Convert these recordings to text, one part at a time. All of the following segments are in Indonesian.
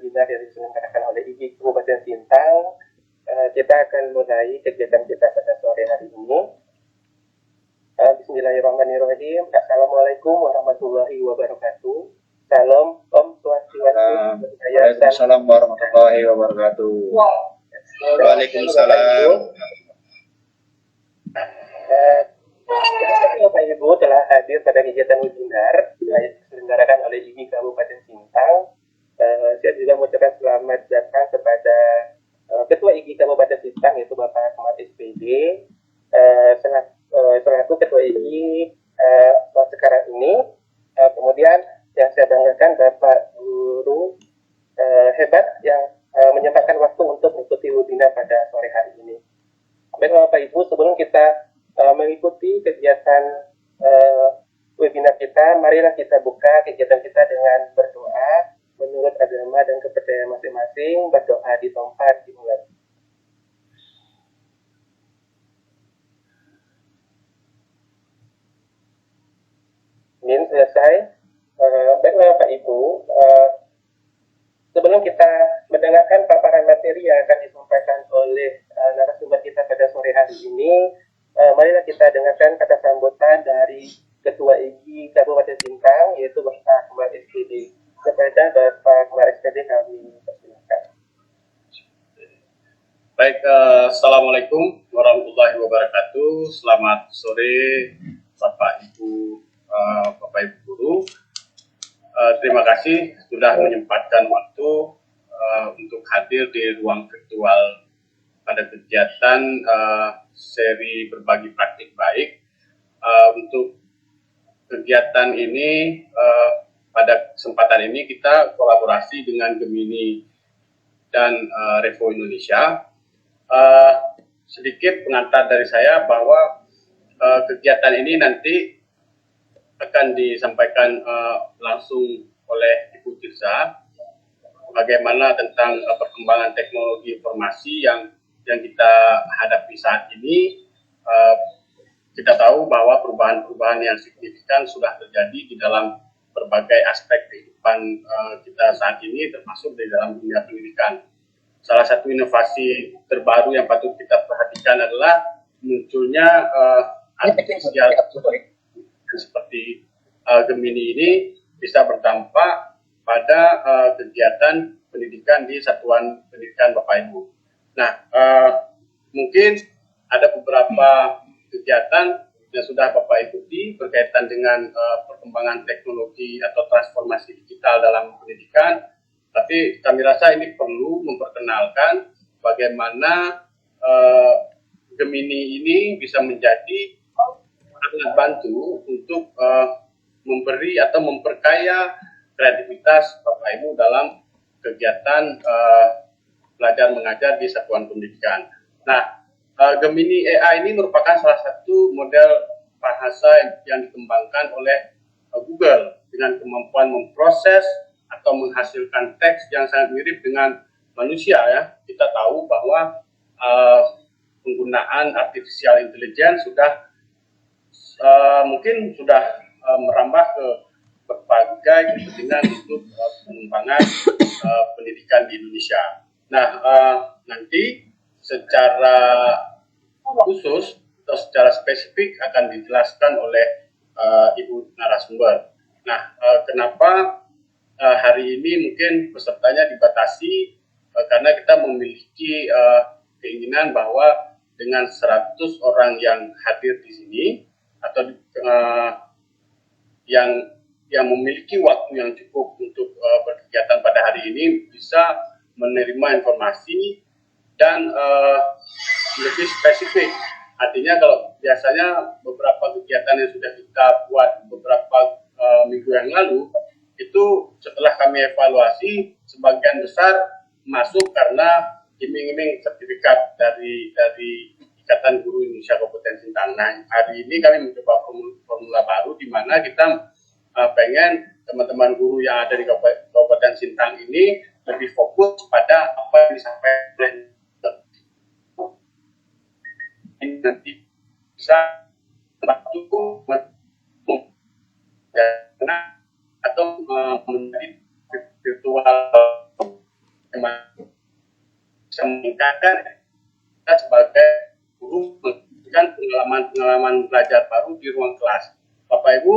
webinar yang diselenggarakan oleh IGI Kabupaten Sintang. Kita akan mulai kegiatan kita pada sore hari ini. Bismillahirrahmanirrahim. Assalamualaikum warahmatullahi wabarakatuh. Salam Om Swastiastu. Waalaikumsalam warahmatullahi wabarakatuh. Waalaikumsalam. Bapak Ibu telah hadir pada kegiatan webinar yang diselenggarakan oleh IGI Kabupaten Sintang. Saya juga mengucapkan selamat datang kepada Ketua IGI Kabupaten Sintang, yaitu Bapak Ahmad SPD, selaku Ketua IGI sekarang ini. Kemudian yang saya banggakan Bapak Guru hebat yang menyempatkan waktu untuk mengikuti webinar pada sore hari ini. Baik Bapak Ibu, sebelum kita mengikuti kegiatan webinar kita, marilah kita buka kegiatan kita dengan berdoa menurut agama dan kepercayaan masing-masing. Berdoa di tempat dimulai. Ini selesai. Baiklah Bapak Ibu, sebelum kita mendengarkan paparan materi yang akan disampaikan oleh narasumber kita pada sore hari ini, marilah kita dengarkan kata sambutan dari Ketua IGI Kabupaten Sintang, yaitu Bapak Ahmad SPD. Kepada Bapak Ahmad SPD kami persilakan. Baik, Assalamualaikum warahmatullahi wabarakatuh. Selamat sore Bapak Ibu, Bapak Ibu Guru. Terima kasih sudah menyempatkan waktu untuk hadir di ruang virtual pada kegiatan seri berbagi praktik baik. Untuk kegiatan ini, pada kesempatan ini kita kolaborasi dengan Gemini dan Revo Indonesia. Sedikit pengantar dari saya bahwa kegiatan ini nanti akan disampaikan langsung oleh Ibu Tirza, bagaimana tentang perkembangan teknologi informasi yang kita hadapi saat ini. Kita tahu bahwa perubahan-perubahan yang signifikan sudah terjadi di dalam berbagai aspek kehidupan kita saat ini, termasuk di dalam dunia pendidikan. Salah satu inovasi terbaru yang patut kita perhatikan adalah munculnya artificial seperti Gemini ini bisa berdampak pada kegiatan pendidikan di satuan pendidikan Bapak Ibu. Nah, mungkin ada beberapa kegiatan yang sudah Bapak ikuti berkaitan dengan perkembangan teknologi atau transformasi digital dalam pendidikan, tapi kami rasa ini perlu memperkenalkan bagaimana Gemini ini bisa menjadi alat bantu untuk memberi atau memperkaya kreativitas Bapak Ibu dalam kegiatan belajar mengajar di satuan pendidikan. Nah, Gemini AI ini merupakan salah satu model bahasa yang dikembangkan oleh Google dengan kemampuan memproses atau menghasilkan teks yang sangat mirip dengan manusia. Ya, kita tahu bahwa penggunaan artificial intelligence sudah mungkin sudah merambah ke berbagai kepentingan untuk pengembangan pendidikan di Indonesia. Nah, nanti secara khusus atau secara spesifik akan dijelaskan oleh Ibu narasumber. Nah, kenapa hari ini mungkin pesertanya dibatasi karena kita memiliki keinginan bahwa dengan 100 orang yang hadir di sini atau yang memiliki waktu yang cukup untuk berkegiatan pada hari ini bisa menerima informasi dan lebih spesifik. Artinya kalau biasanya beberapa kegiatan yang sudah kita buat beberapa minggu yang lalu, itu setelah kami evaluasi, sebagian besar masuk karena iming-iming sertifikat dari Ikatan Guru Indonesia Kabupaten Sintang. Nah, hari ini kami mencoba formula baru di mana kita pengen teman-teman guru yang ada di Kabupaten Sintang ini lebih fokus pada apa yang disampaikan ini nanti bisa membantu atau menjadi virtual meningkatkan kita sebagai guru memberikan pengalaman belajar baru di ruang kelas. Bapak Ibu,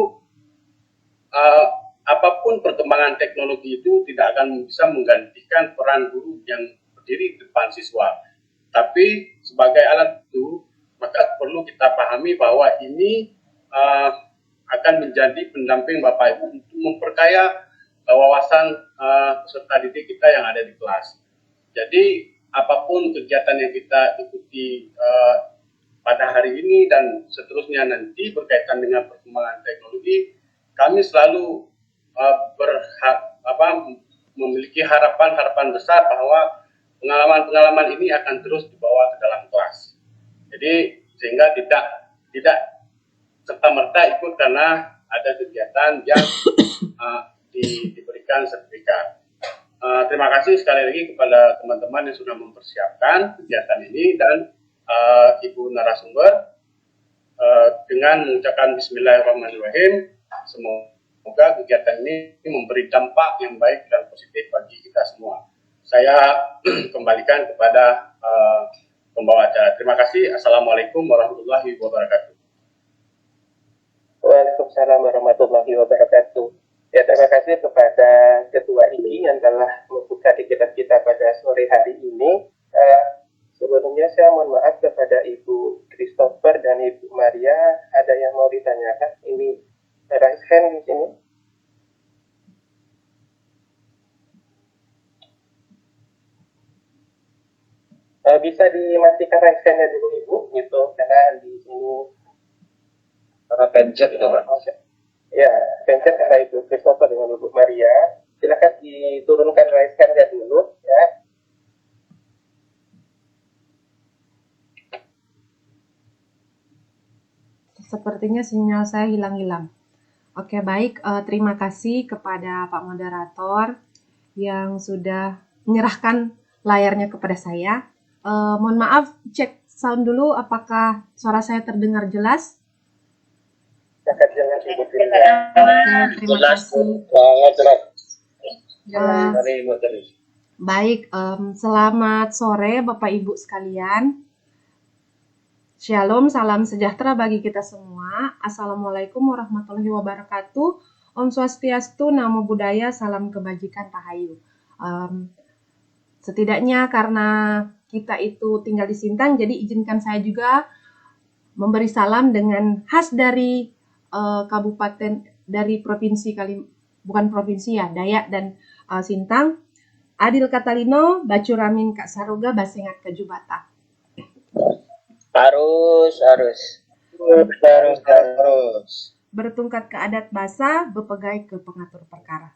apapun perkembangan teknologi itu tidak akan bisa menggantikan peran guru yang berdiri di depan siswa. Tapi sebagai alat itu, maka perlu kita pahami bahwa ini akan menjadi pendamping Bapak Ibu untuk memperkaya wawasan peserta didik kita yang ada di kelas. Jadi apapun kegiatan yang kita ikuti pada hari ini dan seterusnya nanti berkaitan dengan perkembangan teknologi, kami selalu memiliki harapan-harapan besar bahwa pengalaman-pengalaman ini akan terus dibawa ke dalam kelas. Jadi sehingga tidak serta-merta ikut karena ada kegiatan yang diberikan sertifikat. Terima kasih sekali lagi kepada teman-teman yang sudah mempersiapkan kegiatan ini dan Ibu narasumber dengan mengucapkan Bismillahirrahmanirrahim. Semoga kegiatan ini memberi dampak yang baik dan positif bagi kita semua. Saya kembalikan kepada pembawa acara. Terima kasih. Assalamualaikum warahmatullahi wabarakatuh. Waalaikumsalam warahmatullahi wabarakatuh. Ya, terima kasih kepada Ketua IGI yang telah membuka kegiatan kita pada sore hari ini. Sebelumnya saya mohon maaf kepada Ibu Christopher dan Ibu Maria. Ada yang mau ditanyakan? Ini raise hand di sini. Bisa dimatikan raise hand-nya dulu Ibu, gitu, karena di sini pencet itu Pak. Ya, pencet karena Ibu Christopher dengan Ibu Maria. Silakan diturunkan raise hand-nya dulu, ya. Sepertinya sinyal saya hilang-hilang. Oke, baik. Terima kasih kepada Pak Moderator yang sudah menyerahkan layarnya kepada saya. Mohon maaf, cek sound dulu apakah suara saya terdengar jelas. Silakan jelas Ibu Terima kasih. Baik, selamat sore Bapak Ibu sekalian. Shalom, salam sejahtera bagi kita semua. Assalamualaikum warahmatullahi wabarakatuh. Om Swastiastu, Namo Buddhaya, salam kebajikan Rahayu. Setidaknya karena kita itu tinggal di Sintang, jadi izinkan saya juga memberi salam dengan khas dari kabupaten, dari provinsi bukan provinsi ya, Dayak dan Sintang. Adil Katalino, Bacuramin Kak Saruga, Basengat Kajubata. Harus. Bertungkat ke adat basa, bepegai ke pengatur perkara.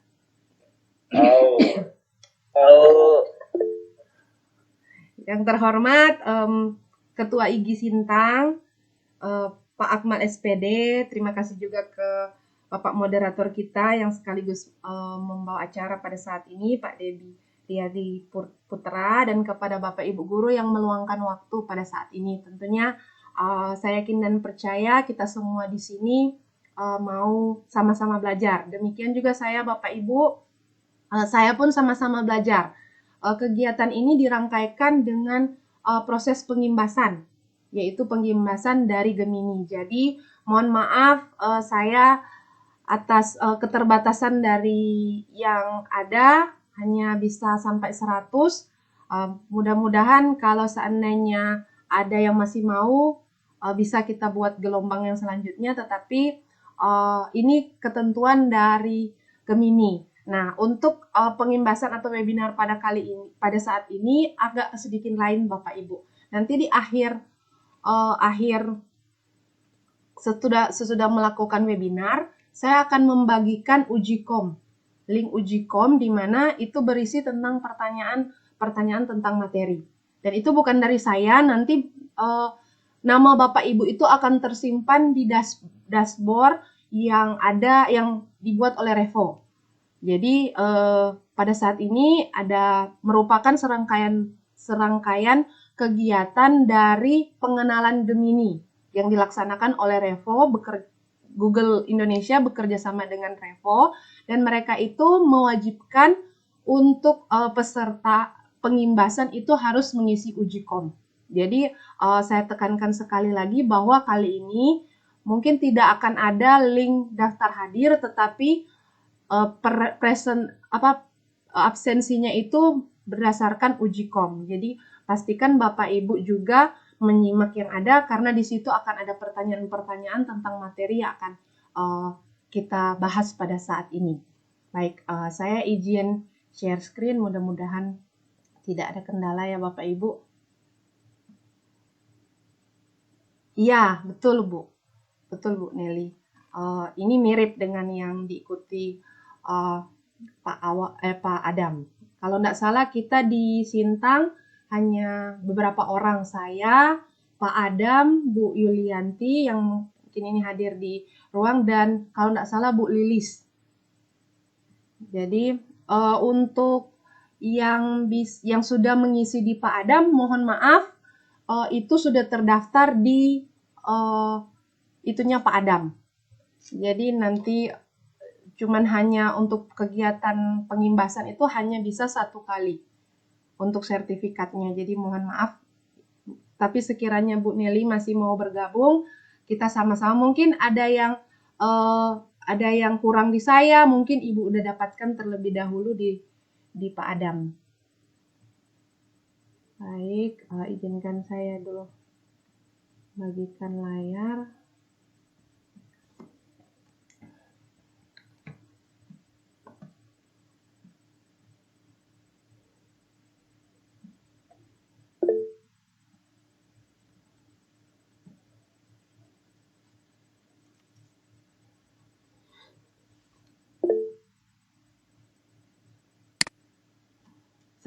Yang terhormat Ketua IGI Sintang, Pak Akmal SPD, terima kasih juga ke Bapak moderator kita yang sekaligus membawa acara pada saat ini, Pak Riyadi Putra, dan kepada Bapak Ibu Guru yang meluangkan waktu pada saat ini. Tentunya saya yakin dan percaya kita semua di sini mau sama-sama belajar. Demikian juga saya Bapak Ibu, saya pun sama-sama belajar. Kegiatan ini dirangkaikan dengan proses pengimbasan, yaitu pengimbasan dari Gemini. Jadi mohon maaf saya atas keterbatasan dari yang ada, hanya bisa sampai 100. Mudah-mudahan kalau seandainya ada yang masih mau, bisa kita buat gelombang yang selanjutnya, tetapi ini ketentuan dari Gemini. Nah, untuk pengimbasan atau webinar pada saat ini agak sedikit lain Bapak Ibu. Nanti di akhir sesudah melakukan webinar, saya akan membagikan link uji kom di mana itu berisi tentang pertanyaan tentang materi. Dan itu bukan dari saya, nanti nama Bapak Ibu itu akan tersimpan di dashboard yang dibuat oleh Revo. Jadi pada saat ini merupakan serangkaian kegiatan dari pengenalan Gemini yang dilaksanakan oleh Revo, Google Indonesia bekerja sama dengan Revo, dan mereka itu mewajibkan untuk pengimbasan itu harus mengisi uji kom. Jadi saya tekankan sekali lagi bahwa kali ini mungkin tidak akan ada link daftar hadir, tetapi absensinya itu berdasarkan uji kom. Jadi pastikan Bapak Ibu juga menyimak yang ada, karena di situ akan ada pertanyaan-pertanyaan tentang materi yang akan kita bahas pada saat ini. Baik, saya izin share screen, mudah-mudahan tidak ada kendala ya Bapak Ibu. Iya, betul Bu. Betul Bu Nelly. Ini mirip dengan yang diikuti Pak Adam. Kalau tidak salah kita di Sintang hanya beberapa orang, saya, Pak Adam, Bu Yulianti yang mungkin ini hadir di ruang, dan kalau tidak salah Bu Lilis. Jadi untuk yang sudah mengisi di Pak Adam, mohon maaf, itu sudah terdaftar di itunya Pak Adam. Jadi nanti cuman hanya untuk kegiatan pengimbasan itu hanya bisa 1 kali untuk sertifikatnya. Jadi mohon maaf. Tapi sekiranya Bu Nelly masih mau bergabung, kita sama-sama, mungkin ada yang kurang di saya, mungkin Ibu udah dapatkan terlebih dahulu di Pak Adam. Baik, izinkan saya dulu bagikan layar.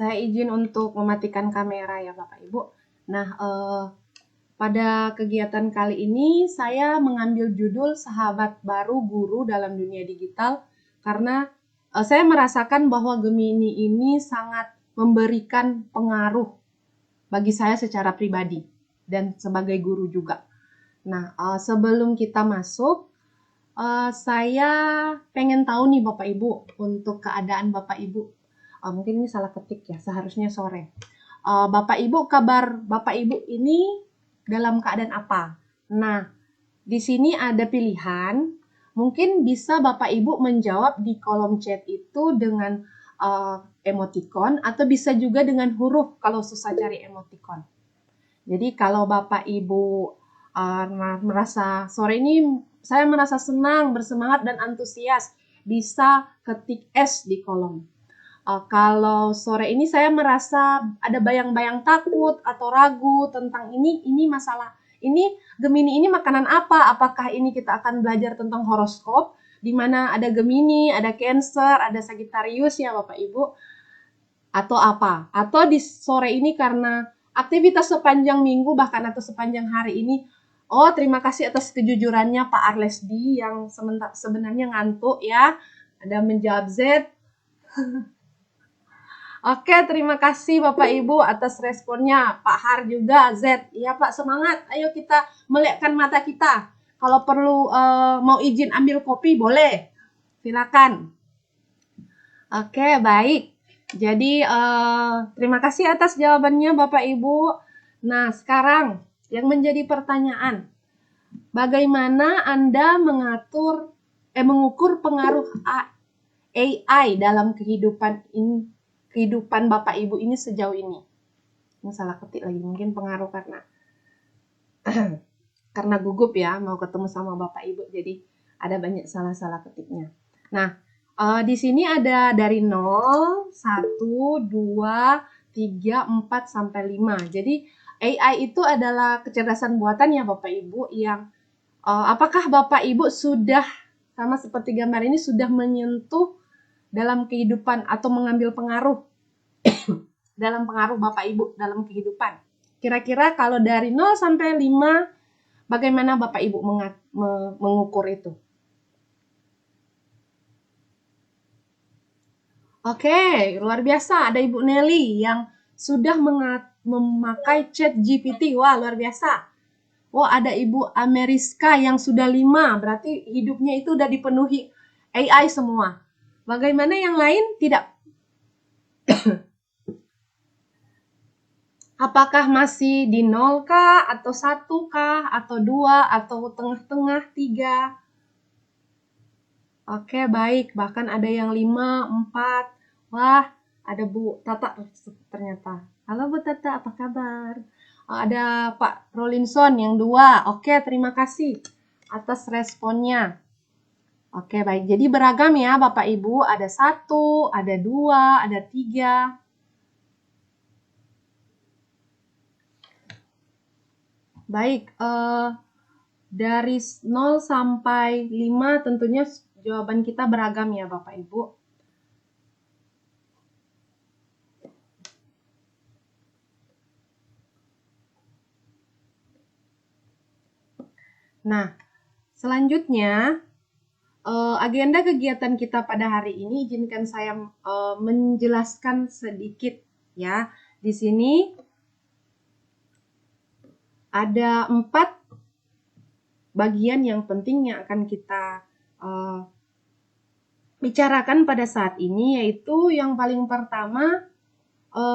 Saya izin untuk mematikan kamera ya Bapak Ibu. Nah, pada kegiatan kali ini saya mengambil judul Sahabat Baru Guru dalam Dunia Digital, karena saya merasakan bahwa Gemini ini sangat memberikan pengaruh bagi saya secara pribadi dan sebagai guru juga. Nah, sebelum kita masuk, saya pengen tahu nih Bapak Ibu, untuk keadaan Bapak Ibu. Mungkin ini salah ketik ya, seharusnya sore. Bapak Ibu, kabar Bapak Ibu ini dalam keadaan apa? Nah, di sini ada pilihan, mungkin bisa Bapak Ibu menjawab di kolom chat itu dengan emoticon, atau bisa juga dengan huruf kalau susah cari emoticon. Jadi kalau Bapak Ibu merasa sore ini saya merasa senang, bersemangat, dan antusias, bisa ketik S di kolom. Kalau sore ini saya merasa ada bayang-bayang takut atau ragu tentang ini masalah, ini Gemini ini makanan apa? Apakah ini kita akan belajar tentang horoskop, di mana ada Gemini, ada Cancer, ada Sagittarius ya Bapak Ibu, atau apa? Atau di sore ini karena aktivitas sepanjang minggu bahkan atau sepanjang hari ini, terima kasih atas kejujurannya Pak Arlesdi yang sebenarnya ngantuk ya, ada menjawab Z. Oke, terima kasih Bapak Ibu atas responnya. Pak Har juga, Z. Iya Pak, semangat. Ayo kita melekkan mata kita. Kalau perlu mau izin ambil kopi, boleh. Silakan. Oke, baik. Jadi terima kasih atas jawabannya Bapak Ibu. Nah, sekarang yang menjadi pertanyaan, bagaimana Anda mengukur pengaruh AI dalam kehidupan Bapak Ibu ini sejauh ini? Ini salah ketik lagi, mungkin pengaruh karena gugup ya, mau ketemu sama Bapak Ibu, jadi ada banyak salah-salah ketiknya. Nah, di sini ada dari 0, 1, 2, 3, 4, sampai 5. Jadi AI itu adalah kecerdasan buatan ya Bapak Ibu, yang apakah Bapak Ibu sudah, sama seperti gambar ini, sudah menyentuh dalam kehidupan atau mengambil pengaruh dalam pengaruh Bapak Ibu dalam kehidupan? Kira-kira kalau dari 0 sampai 5, bagaimana Bapak Ibu mengukur itu? Oke, luar biasa. Ada Ibu Nelly yang sudah memakai chat GPT. Wah, luar biasa. Wah, ada Ibu Ameriska yang sudah 5. Berarti hidupnya itu udah dipenuhi AI semua. Bagaimana yang lain? Tidak. Apakah masih di 0 kah, atau 1 kah, atau 2, atau tengah-tengah 3? Oke, baik. Bahkan ada yang 5, 4. Wah, ada Bu Tata ternyata. Halo Bu Tata, apa kabar? Ada Pak Rolinson yang 2. Oke, terima kasih atas responnya. Oke, baik. Jadi beragam ya Bapak Ibu. Ada 1, ada 2, ada 3. Baik, dari 0 sampai 5 tentunya jawaban kita beragam ya Bapak Ibu. Nah, selanjutnya agenda kegiatan kita pada hari ini izinkan saya menjelaskan sedikit ya. Di sini ada 4 bagian yang penting yang akan kita bicarakan pada saat ini, yaitu yang paling pertama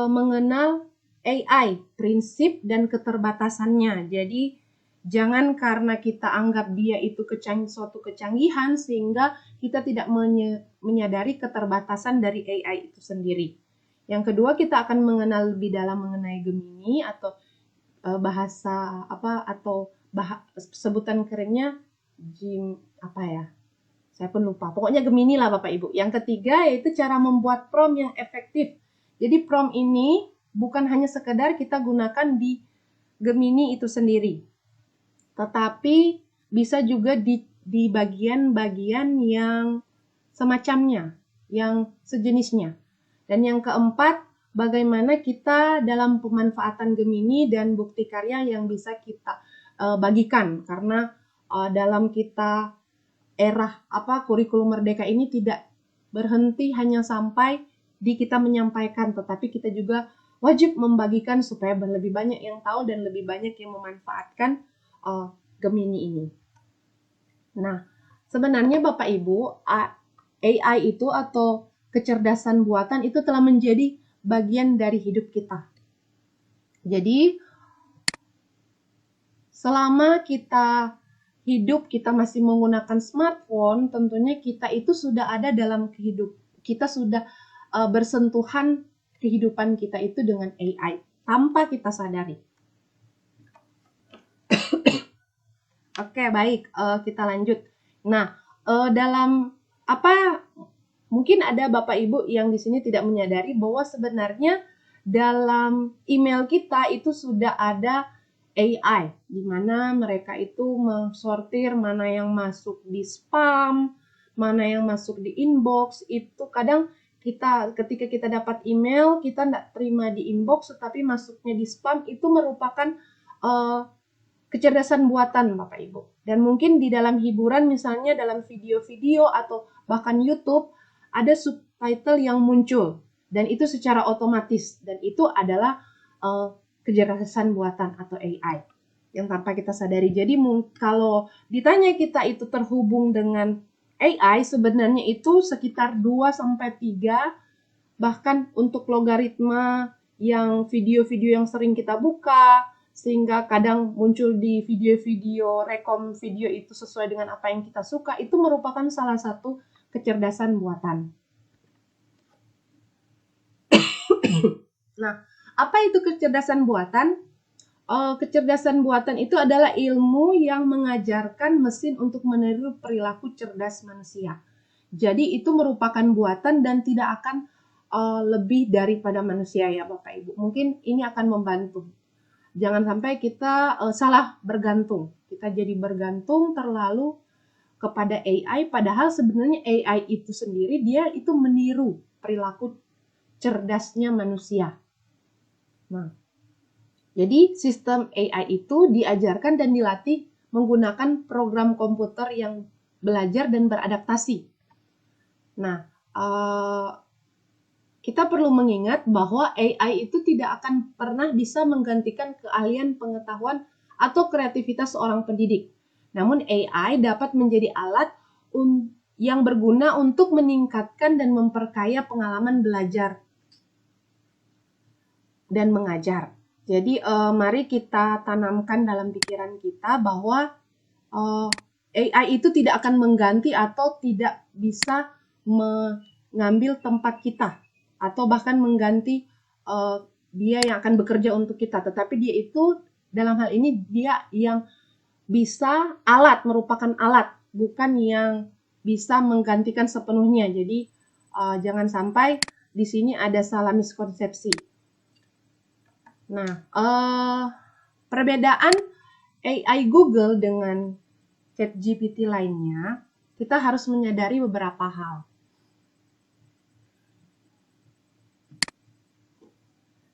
mengenal AI, prinsip dan keterbatasannya. Jadi jangan karena kita anggap dia itu suatu kecanggihan sehingga kita tidak menyadari keterbatasan dari AI itu sendiri. Yang kedua, kita akan mengenal lebih dalam mengenai Gemini atau bahasa apa atau sebutan kerennya saya pun lupa. Pokoknya Gemini lah Bapak Ibu. Yang ketiga yaitu cara membuat prompt yang efektif. Jadi prompt ini bukan hanya sekedar kita gunakan di Gemini itu sendiri, tetapi bisa juga di bagian-bagian yang semacamnya, yang sejenisnya. Dan yang keempat, bagaimana kita dalam pemanfaatan Gemini dan bukti karya yang bisa kita bagikan. Karena dalam kita era kurikulum merdeka ini tidak berhenti hanya sampai di kita menyampaikan, tetapi kita juga wajib membagikan supaya lebih banyak yang tahu dan lebih banyak yang memanfaatkan Gemini ini. Nah, sebenarnya Bapak Ibu, AI itu atau kecerdasan buatan itu telah menjadi bagian dari hidup kita. Jadi, selama kita hidup, kita masih menggunakan smartphone, tentunya kita itu sudah ada dalam kita sudah bersentuhan kehidupan kita itu dengan AI tanpa kita sadari. Oke, baik, kita lanjut. Nah, dalam mungkin ada Bapak Ibu yang di sini tidak menyadari bahwa sebenarnya dalam email kita itu sudah ada AI, di mana mereka itu mensortir mana yang masuk di spam, mana yang masuk di inbox. Itu kadang ketika kita dapat email, kita tidak terima di inbox, tetapi masuknya di spam, itu merupakan kecerdasan buatan Bapak Ibu. Dan mungkin di dalam hiburan, misalnya dalam video-video atau bahkan YouTube, ada subtitle yang muncul, dan itu secara otomatis, dan itu adalah kecerdasan buatan atau AI yang tanpa kita sadari. Jadi kalau ditanya kita itu terhubung dengan AI, sebenarnya itu sekitar 2-3, bahkan untuk logaritma yang video-video yang sering kita buka, sehingga kadang muncul di video-video, rekom video itu sesuai dengan apa yang kita suka, itu merupakan salah satu kecerdasan buatan. Nah, apa itu kecerdasan buatan? Kecerdasan buatan itu adalah ilmu yang mengajarkan mesin untuk meniru perilaku cerdas manusia. Jadi itu merupakan buatan dan tidak akan lebih daripada manusia ya Bapak Ibu. Mungkin ini akan membantu. Jangan sampai kita salah bergantung. Kita jadi bergantung terlalu kepada AI, padahal sebenarnya AI itu sendiri dia itu meniru perilaku cerdasnya manusia. Nah, jadi sistem AI itu diajarkan dan dilatih menggunakan program komputer yang belajar dan beradaptasi. Nah, kita perlu mengingat bahwa AI itu tidak akan pernah bisa menggantikan keahlian, pengetahuan, atau kreativitas seorang pendidik. Namun AI dapat menjadi alat yang berguna untuk meningkatkan dan memperkaya pengalaman belajar dan mengajar. Jadi mari kita tanamkan dalam pikiran kita bahwa AI itu tidak akan mengganti atau tidak bisa mengambil tempat kita atau bahkan mengganti dia yang akan bekerja untuk kita, tetapi dia itu dalam hal ini dia yang bisa merupakan alat, bukan yang bisa menggantikan sepenuhnya. Jadi jangan sampai di sini ada salah miskonsepsi. Nah, perbedaan AI Google dengan ChatGPT lainnya, kita harus menyadari beberapa hal.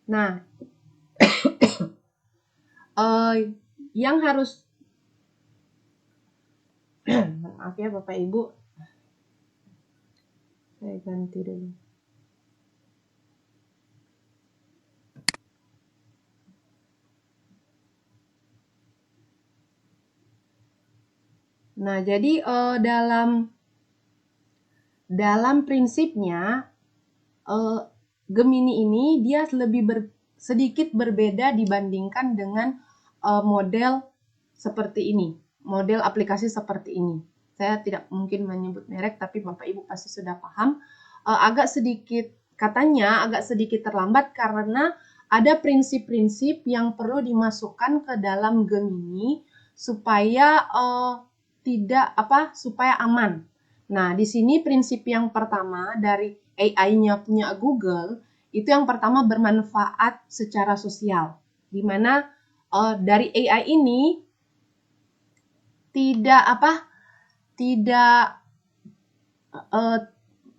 Nah, yang harus maaf ya Bapak Ibu, saya ganti dulu. Nah, jadi dalam prinsipnya Gemini ini dia lebih sedikit berbeda dibandingkan dengan model seperti ini, model aplikasi seperti ini. Saya tidak mungkin menyebut merek, tapi Bapak Ibu pasti sudah paham. Agak sedikit terlambat karena ada prinsip-prinsip yang perlu dimasukkan ke dalam Gemini supaya supaya aman. Nah, di sini prinsip yang pertama dari AI-nya punya Google itu yang pertama bermanfaat secara sosial, di mana dari AI ini tidak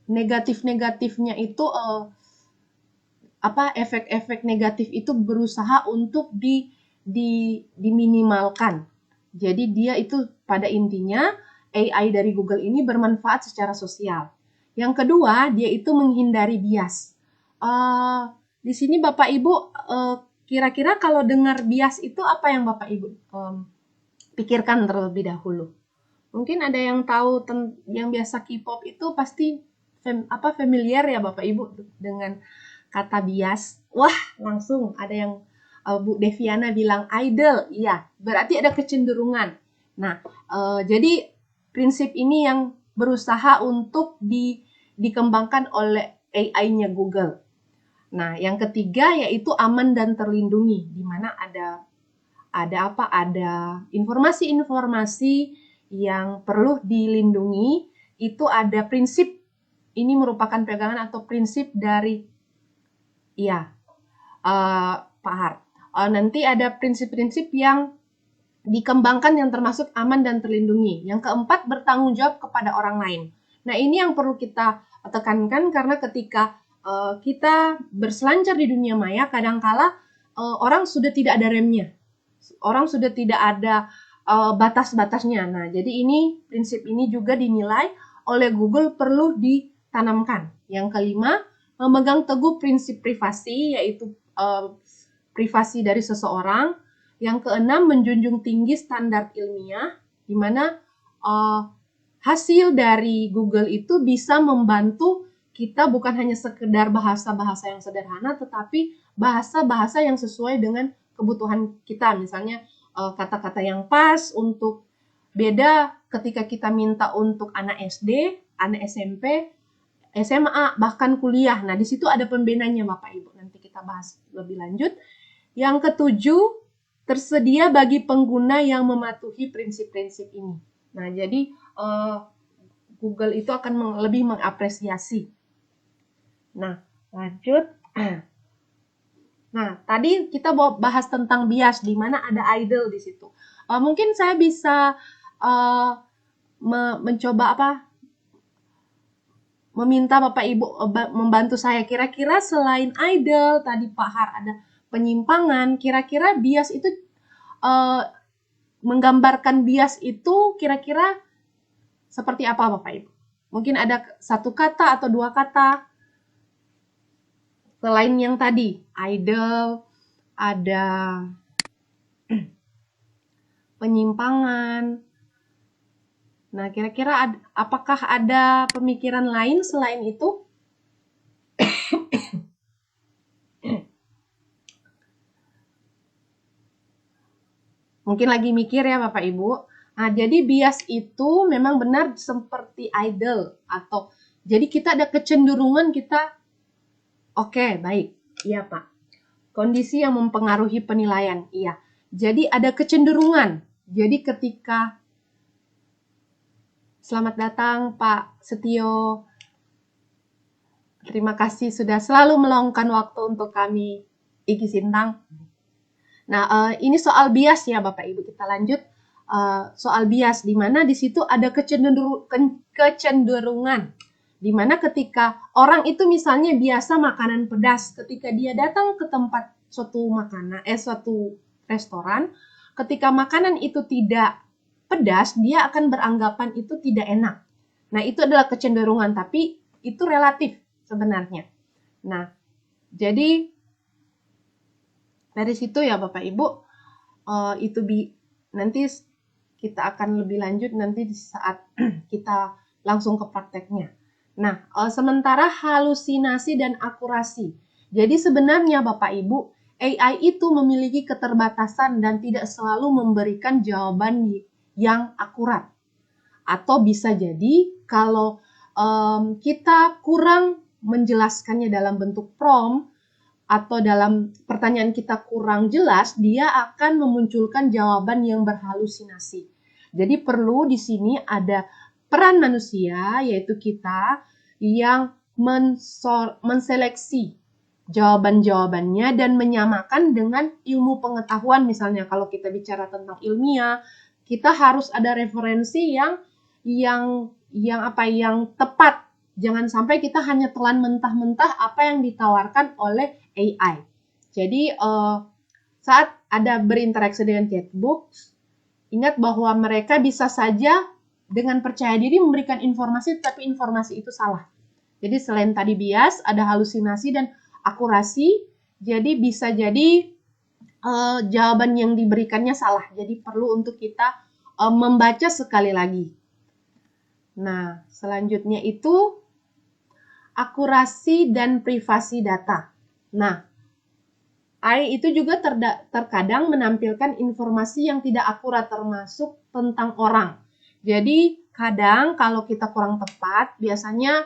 negatif-negatifnya itu efek-efek negatif itu berusaha untuk diminimalkan. Jadi dia itu pada intinya AI dari Google ini bermanfaat secara sosial. Yang kedua, dia itu menghindari bias. Di sini Bapak Ibu kira-kira kalau dengar bias itu apa yang Bapak Ibu pikirkan terlebih dahulu? Mungkin ada yang tahu yang biasa K-pop itu pasti familiar ya Bapak Ibu dengan kata bias. Wah, langsung ada yang Bu Deviana bilang idol. Iya, berarti ada kecenderungan. Nah, jadi prinsip ini yang berusaha untuk dikembangkan oleh AI-nya Google. Nah, yang ketiga yaitu aman dan terlindungi, di mana ada informasi-informasi yang perlu dilindungi. Itu ada prinsip, ini merupakan pegangan atau prinsip dari Pak Har. Nanti ada prinsip-prinsip yang dikembangkan yang termasuk aman dan terlindungi. Yang keempat, bertanggung jawab kepada orang lain. Nah, ini yang perlu kita tekankan karena ketika kita berselancar di dunia maya, kadangkala orang sudah tidak ada remnya. Orang sudah tidak ada batas-batasnya. Nah, jadi prinsip ini juga dinilai oleh Google perlu ditanamkan. Yang kelima, memegang teguh prinsip privasi, yaitu privasi dari seseorang. Yang keenam, menjunjung tinggi standar ilmiah, di mana hasil dari Google itu bisa membantu kita bukan hanya sekedar bahasa-bahasa yang sederhana, tetapi bahasa-bahasa yang sesuai dengan kebutuhan kita. Misalnya kata-kata yang pas untuk beda ketika kita minta untuk anak SD, anak SMP, SMA, bahkan kuliah. Nah, di situ ada pembedanya Bapak Ibu. Nanti kita bahas lebih lanjut. Yang ketujuh, tersedia bagi pengguna yang mematuhi prinsip-prinsip ini. Nah, jadi Google itu akan lebih mengapresiasi. Nah, lanjut. Nah, tadi kita bahas tentang bias, di mana ada idol di situ. Mungkin saya bisa mencoba meminta Bapak Ibu membantu saya. Kira-kira selain idol, tadi Pak Har ada penyimpangan, kira-kira bias itu menggambarkan bias itu kira-kira seperti apa Bapak Ibu? Mungkin ada satu kata atau dua kata selain yang tadi, idol, ada penyimpangan. Nah, kira-kira apakah ada pemikiran lain selain itu? Mungkin lagi mikir ya Bapak Ibu. Nah, jadi bias itu memang benar seperti idol atau jadi kita ada kecenderungan kita oke, baik. Iya, Pak. Kondisi yang mempengaruhi penilaian. Iya. Jadi ada kecenderungan. Jadi ketika selamat datang Pak Setio. Terima kasih sudah selalu meluangkan waktu untuk kami, Igi Sintang. Nah, ini soal bias ya Bapak Ibu. Kita lanjut soal bias, di mana di situ ada kecenderungan. Di mana ketika orang itu misalnya biasa makanan pedas, ketika dia datang ke tempat suatu restoran, ketika makanan itu tidak pedas, dia akan beranggapan itu tidak enak. Nah, itu adalah kecenderungan, tapi itu relatif sebenarnya. Nah, jadi dari situ ya Bapak Ibu, nanti kita akan lebih lanjut nanti di saat kita langsung ke prakteknya. Nah, sementara halusinasi dan akurasi. Jadi sebenarnya Bapak Ibu, AI itu memiliki keterbatasan dan tidak selalu memberikan jawaban yang akurat. Atau bisa jadi kalau kita kurang menjelaskannya dalam bentuk prompt atau dalam pertanyaan kita kurang jelas, dia akan memunculkan jawaban yang berhalusinasi. Jadi perlu di sini ada peran manusia, yaitu kita, yang menseleksi jawaban-jawabannya dan menyamakan dengan ilmu pengetahuan. Misalnya kalau kita bicara tentang ilmiah, kita harus ada referensi yang tepat. Jangan sampai kita hanya telan mentah-mentah apa yang ditawarkan oleh AI. Jadi saat ada berinteraksi dengan chatbox, ingat bahwa mereka bisa saja dengan percaya diri memberikan informasi, tapi informasi itu salah. Jadi selain tadi bias, ada halusinasi dan akurasi. Jadi bisa jadi jawaban yang diberikannya salah. Jadi perlu untuk kita membaca sekali lagi. Nah, selanjutnya itu akurasi dan privasi data. Nah, AI itu juga terkadang menampilkan informasi yang tidak akurat termasuk tentang orang. Jadi, kadang kalau kita kurang tepat, biasanya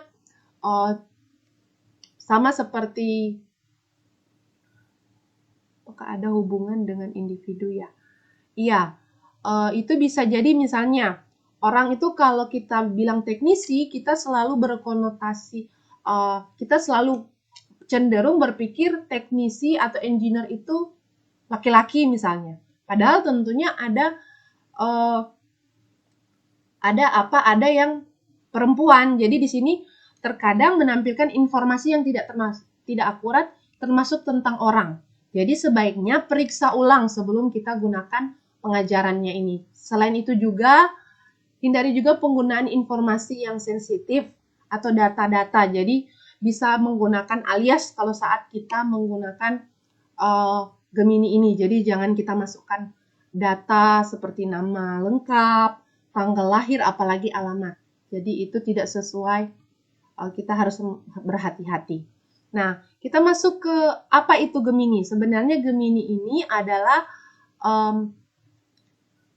sama seperti apakah ada hubungan dengan individu ya? Iya, itu bisa jadi misalnya orang itu kalau kita bilang teknisi, kita selalu berkonotasi kita selalu cenderung berpikir teknisi atau engineer itu laki-laki misalnya. Padahal tentunya ada yang perempuan. Jadi di sini terkadang menampilkan informasi yang tidak akurat termasuk tentang orang. Jadi sebaiknya periksa ulang sebelum kita gunakan pengajarannya ini. Selain itu juga hindari juga penggunaan informasi yang sensitif atau data-data. Jadi bisa menggunakan alias kalau saat kita menggunakan Gemini ini. Jadi jangan kita masukkan data seperti nama lengkap, tanggal lahir, apalagi alamat. Jadi itu tidak sesuai, kita harus berhati-hati. Nah, kita masuk ke apa itu Gemini. Sebenarnya Gemini ini adalah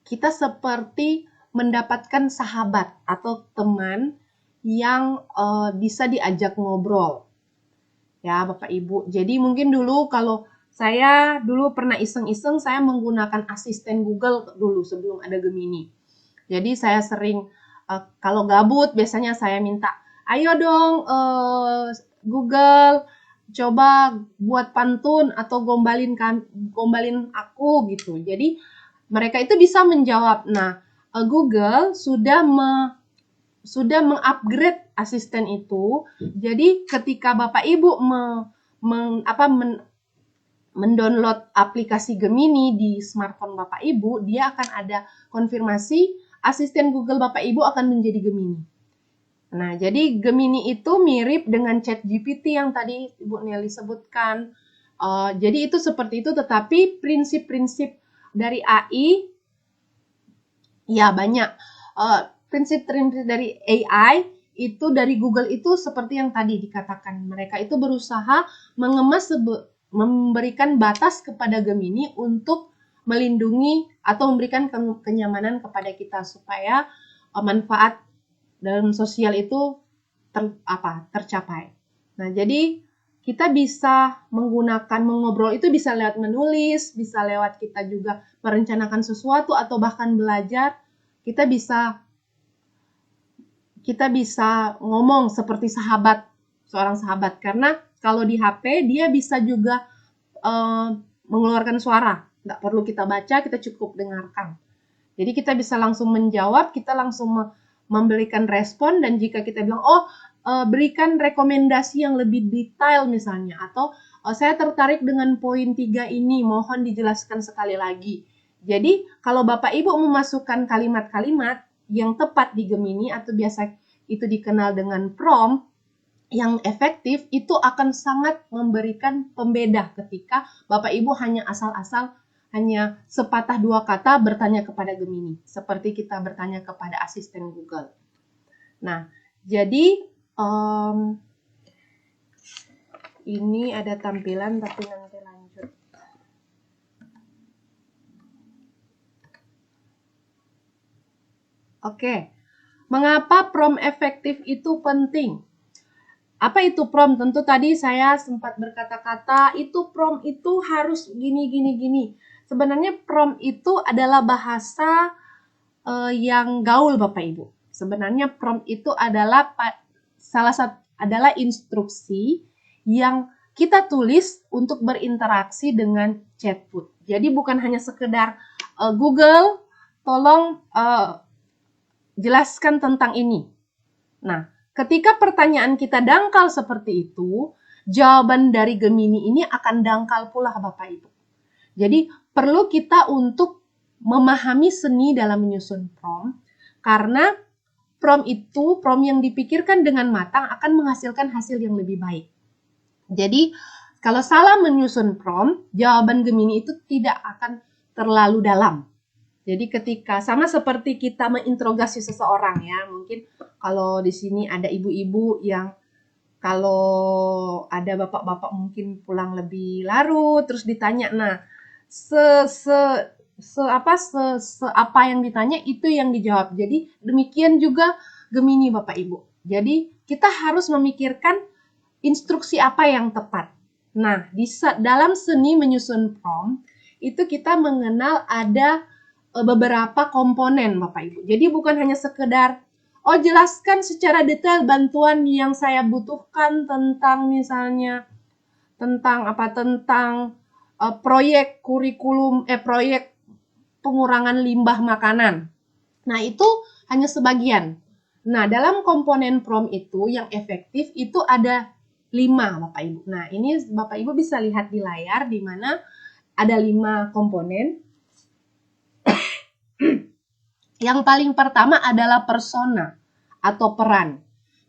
kita seperti mendapatkan sahabat atau teman yang bisa diajak ngobrol. Ya, Bapak Ibu. Jadi mungkin dulu kalau saya dulu pernah iseng-iseng saya menggunakan asisten Google dulu sebelum ada Gemini. Jadi saya sering kalau gabut biasanya saya minta, "Ayo dong Google coba buat pantun atau gombalin aku," gitu. Jadi mereka itu bisa menjawab. Nah, Google sudah mengupgrade asisten itu. Jadi ketika Bapak Ibu mendownload aplikasi Gemini di smartphone Bapak Ibu, dia akan ada konfirmasi asisten Google Bapak Ibu akan menjadi Gemini. Nah, jadi Gemini itu mirip dengan ChatGPT yang tadi Ibu Nelly sebutkan. Jadi itu seperti itu, tetapi prinsip-prinsip dari AI ya banyak. Prinsip-prinsip dari AI itu dari Google itu seperti yang tadi dikatakan. Mereka itu berusaha mengemas memberikan batas kepada Gemini untuk melindungi atau memberikan kenyamanan kepada kita supaya manfaat dalam sosial itu tercapai. Nah, jadi kita bisa mengobrol itu bisa lewat menulis, bisa lewat kita juga merencanakan sesuatu atau bahkan belajar. Kita bisa ngomong seperti seorang sahabat, karena kalau di HP dia bisa juga mengeluarkan suara, nggak perlu kita baca, kita cukup dengarkan. Jadi kita bisa langsung menjawab, kita langsung memberikan respon, dan jika kita bilang, berikan rekomendasi yang lebih detail misalnya, atau saya tertarik dengan poin 3 ini, mohon dijelaskan sekali lagi. Jadi kalau Bapak Ibu memasukkan kalimat-kalimat yang tepat di Gemini atau biasa itu dikenal dengan prompt yang efektif, itu akan sangat memberikan pembeda ketika Bapak Ibu hanya asal-asal hanya sepatah dua kata bertanya kepada Gemini, seperti kita bertanya kepada asisten Google. Nah, jadi ini ada tampilan tapi nanti lanjut. Oke, mengapa prompt efektif itu penting? Apa itu prompt? Tentu tadi saya sempat berkata-kata, itu prompt itu harus gini. Sebenarnya prompt itu adalah bahasa yang gaul Bapak Ibu. Sebenarnya prompt itu adalah adalah instruksi yang kita tulis untuk berinteraksi dengan chatbot. Jadi bukan hanya sekedar Google, tolong jelaskan tentang ini. Nah, ketika pertanyaan kita dangkal seperti itu, jawaban dari Gemini ini akan dangkal pula Bapak Ibu. Jadi perlu kita untuk memahami seni dalam menyusun prompt, karena prompt yang dipikirkan dengan matang akan menghasilkan hasil yang lebih baik. Jadi kalau salah menyusun prompt, jawaban Gemini itu tidak akan terlalu dalam. Jadi ketika sama seperti kita menginterogasi seseorang ya, mungkin kalau di sini ada ibu-ibu yang kalau ada bapak-bapak mungkin pulang lebih larut, terus ditanya, nah apa yang ditanya itu yang dijawab. Jadi demikian juga Gemini Bapak Ibu. Jadi kita harus memikirkan instruksi apa yang tepat. Nah, dalam seni menyusun prompt itu kita mengenal ada beberapa komponen Bapak Ibu. Jadi bukan hanya sekedar jelaskan secara detail bantuan yang saya butuhkan tentang misalnya tentang proyek kurikulum proyek pengurangan limbah makanan. Nah, itu hanya sebagian. Nah, dalam komponen prompt itu yang efektif itu ada 5 Bapak Ibu. Nah, ini Bapak Ibu bisa lihat di layar di mana ada 5 komponen. Yang paling pertama adalah persona atau peran.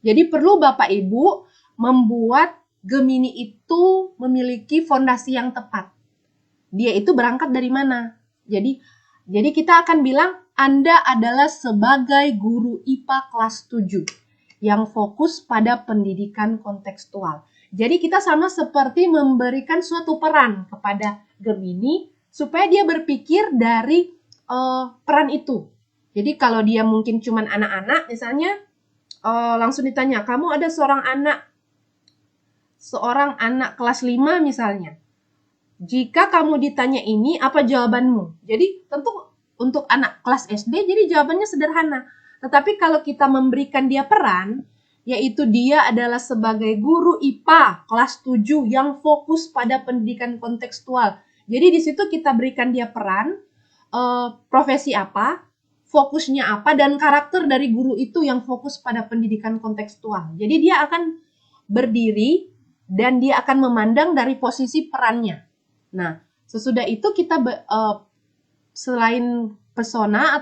Jadi perlu Bapak Ibu membuat Gemini itu memiliki fondasi yang tepat. Dia itu berangkat dari mana? Jadi kita akan bilang Anda adalah sebagai guru IPA kelas 7 yang fokus pada pendidikan kontekstual. Jadi kita sama seperti memberikan suatu peran kepada Gemini supaya dia berpikir dari peran itu. Jadi kalau dia mungkin cuma anak-anak misalnya, langsung ditanya, kamu ada seorang anak kelas 5 misalnya. Jika kamu ditanya ini, apa jawabanmu? Jadi tentu untuk anak kelas SD, jadi jawabannya sederhana. Tetapi kalau kita memberikan dia peran, yaitu dia adalah sebagai guru IPA kelas 7 yang fokus pada pendidikan kontekstual. Jadi di situ kita berikan dia peran, profesi apa, fokusnya apa, dan karakter dari guru itu yang fokus pada pendidikan kontekstual. Jadi dia akan berdiri dan dia akan memandang dari posisi perannya. Nah, sesudah itu kita selain persona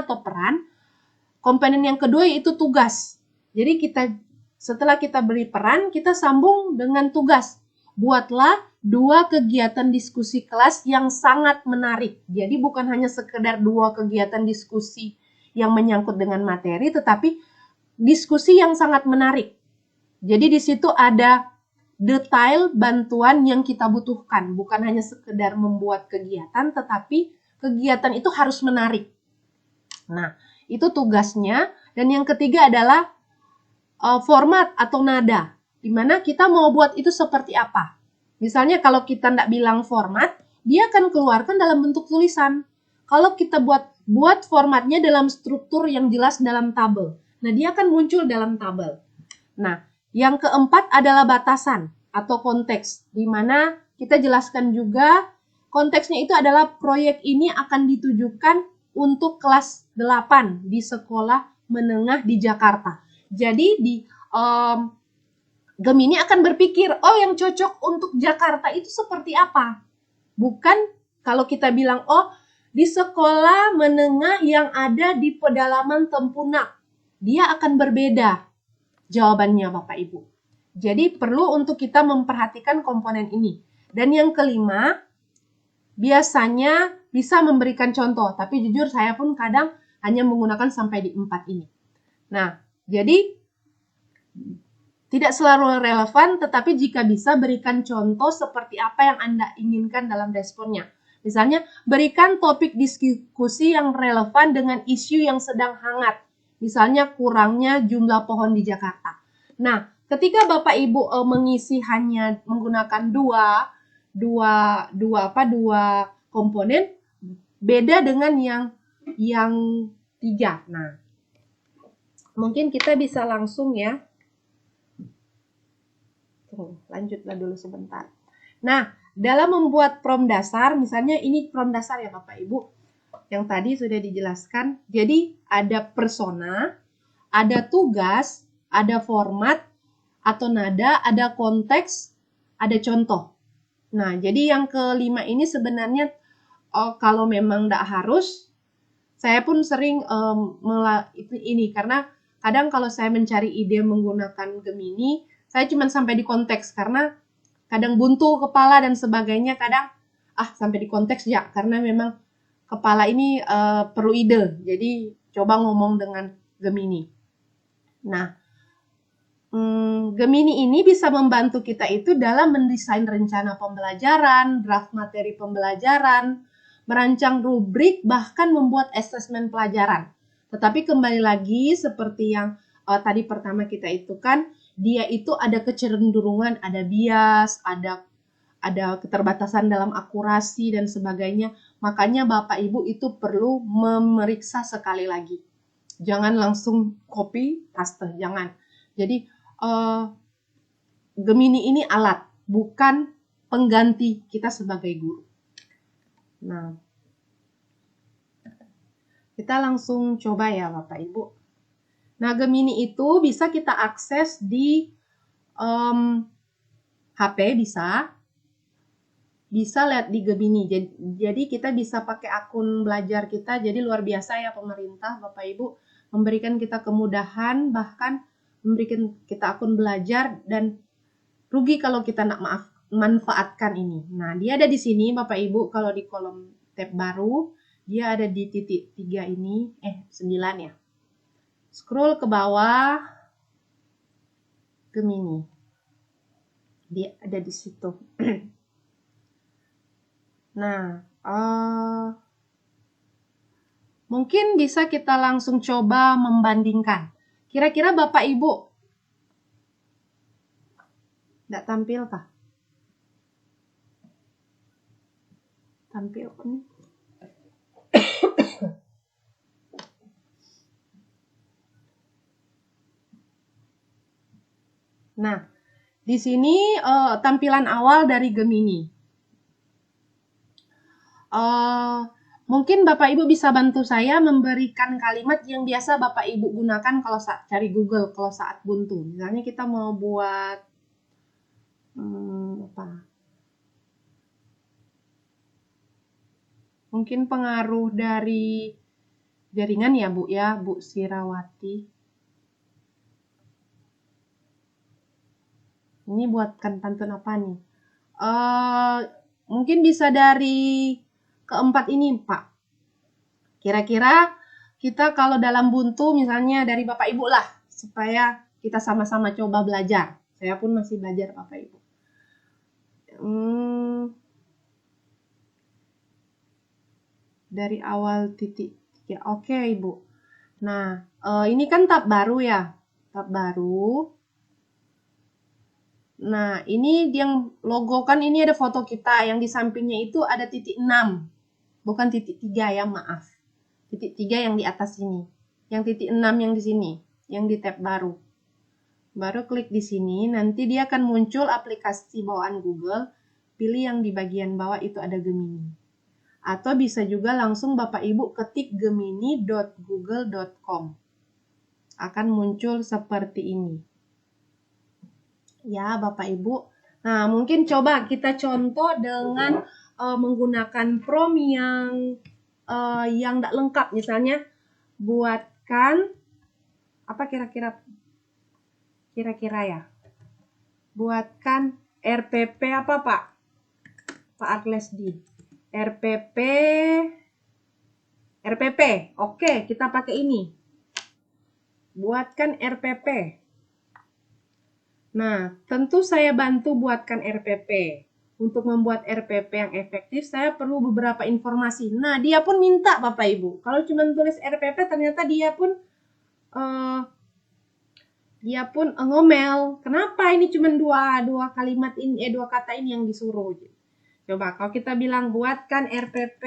atau peran, komponen yang kedua yaitu tugas. Jadi setelah kita beri peran, kita sambung dengan tugas. Buatlah 2 kegiatan diskusi kelas yang sangat menarik. Jadi bukan hanya sekedar 2 kegiatan diskusi yang menyangkut dengan materi, tetapi diskusi yang sangat menarik. Jadi di situ ada detail bantuan yang kita butuhkan. Bukan hanya sekedar membuat kegiatan, tetapi kegiatan itu harus menarik. Nah, itu tugasnya. Dan yang ketiga adalah format atau nada. Di mana kita mau buat itu seperti apa. Misalnya kalau kita tidak bilang format, dia akan keluarkan dalam bentuk tulisan. Kalau kita buat formatnya dalam struktur yang jelas dalam tabel. Nah, dia akan muncul dalam tabel. Nah, yang keempat adalah batasan atau konteks, di mana kita jelaskan juga konteksnya itu adalah proyek ini akan ditujukan untuk kelas 8 di sekolah menengah di Jakarta. Jadi Gemini akan berpikir, oh yang cocok untuk Jakarta itu seperti apa? Bukan kalau kita bilang, oh di sekolah menengah yang ada di pedalaman Tempunak. Dia akan berbeda jawabannya Bapak Ibu. Jadi perlu untuk kita memperhatikan komponen ini. Dan yang kelima, biasanya bisa memberikan contoh. Tapi jujur saya pun kadang hanya menggunakan sampai di 4 ini. Nah, jadi tidak selalu relevan, tetapi jika bisa berikan contoh seperti apa yang Anda inginkan dalam responnya. Misalnya, berikan topik diskusi yang relevan dengan isu yang sedang hangat. Misalnya, kurangnya jumlah pohon di Jakarta. Nah, ketika Bapak Ibu mengisi hanya menggunakan dua komponen, beda dengan yang 3. Nah, mungkin kita bisa langsung ya. Lanjutlah dulu sebentar. Nah, dalam membuat prom dasar, misalnya ini prom dasar ya Bapak Ibu, yang tadi sudah dijelaskan. Jadi ada persona, ada tugas, ada format atau nada, ada konteks, ada contoh. Nah, jadi yang kelima ini sebenarnya kalau memang tidak harus, saya pun sering ini karena kadang kalau saya mencari ide menggunakan Gemini, saya cuma sampai di konteks karena kadang buntu kepala dan sebagainya, kadang sampai di konteks ya, karena memang kepala ini perlu ide. Jadi coba ngomong dengan Gemini. Nah, Gemini ini bisa membantu kita itu dalam mendesain rencana pembelajaran, draft materi pembelajaran, merancang rubrik, bahkan membuat asesmen pelajaran. Tetapi kembali lagi seperti yang tadi pertama kita itu kan, dia itu ada kecenderungan, ada bias, ada keterbatasan dalam akurasi dan sebagainya. Makanya Bapak Ibu itu perlu memeriksa sekali lagi. Jangan langsung copy paste, jangan. Jadi Gemini ini alat, bukan pengganti kita sebagai guru. Nah, kita langsung coba ya Bapak Ibu. Nah, Gemini itu bisa kita akses di HP, bisa lihat di Gemini. Jadi kita bisa pakai akun belajar kita. Jadi luar biasa ya pemerintah, Bapak Ibu, memberikan kita kemudahan, bahkan memberikan kita akun belajar, dan rugi kalau kita nak manfaatkan ini. Nah, dia ada di sini Bapak Ibu, kalau di kolom tab baru, dia ada di titik 3 ini, 9 ya. Scroll ke bawah, Gemini. Dia ada di situ. Nah, mungkin bisa kita langsung coba membandingkan. Kira-kira Bapak Ibu tidak tampil kah? Tampil kan? Nah, di sini tampilan awal dari Gemini. Mungkin Bapak Ibu bisa bantu saya memberikan kalimat yang biasa Bapak Ibu gunakan kalau saat cari Google, kalau saat buntu. Misalnya kita mau buat mungkin pengaruh dari jaringan ya Bu Sirawati. Ini buatkan pantun apa nih? Mungkin bisa dari keempat ini, Pak. Kira-kira kita kalau dalam buntu, misalnya dari Bapak Ibu lah, supaya kita sama-sama coba belajar. Saya pun masih belajar, Bapak Ibu. Dari awal titik 3. Oke, Ibu. Nah, ini kan tab baru ya. Tab baru. Nah, ini yang logo kan ini ada foto kita. Yang di sampingnya itu ada titik 6. Bukan titik 3 ya, maaf. Titik 3 yang di atas ini. Yang titik 6 yang di sini. Yang di tab baru. Baru klik di sini. Nanti dia akan muncul aplikasi bawaan Google. Pilih yang di bagian bawah itu ada Gemini. Atau bisa juga langsung Bapak Ibu ketik gemini.google.com. Akan muncul seperti ini. Ya, Bapak Ibu. Nah, mungkin coba kita contoh dengan menggunakan prompt yang tidak lengkap. Misalnya, buatkan apa kira-kira ya? Buatkan RPP apa, Pak? Pak Arlesdi. RPP. Oke, kita pakai ini. Buatkan RPP. Nah, tentu saya bantu buatkan RPP. Untuk membuat RPP yang efektif, saya perlu beberapa informasi. Nah, dia pun minta Bapak Ibu. Kalau cuma tulis RPP, ternyata dia pun ngomel. Kenapa ini cuma dua kalimat ini, dua kata ini yang disuruh? Coba kalau kita bilang buatkan RPP.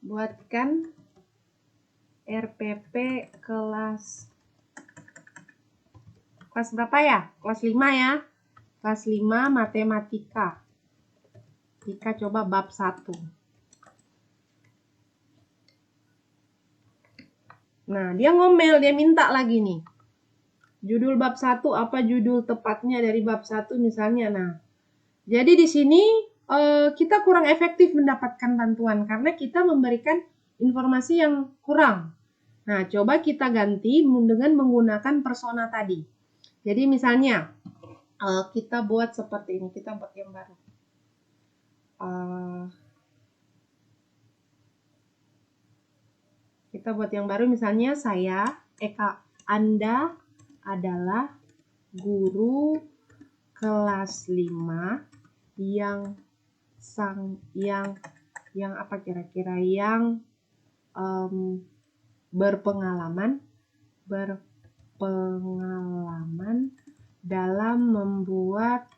Buatkan RPP kelas berapa ya? Kelas 5 ya. Kelas 5 matematika. Kita coba bab 1. Nah, dia ngomel, dia minta lagi nih. Judul bab 1 apa judul tepatnya dari bab 1 misalnya. Nah, jadi di sini kita kurang efektif mendapatkan bantuan karena kita memberikan informasi yang kurang. Nah, coba kita ganti dengan menggunakan persona tadi. Jadi misalnya kita buat seperti ini, kita buat yang baru. Kita buat yang baru misalnya saya, Eka, Anda adalah guru kelas 5 yang apa kira-kira yang berpengalaman dalam membuat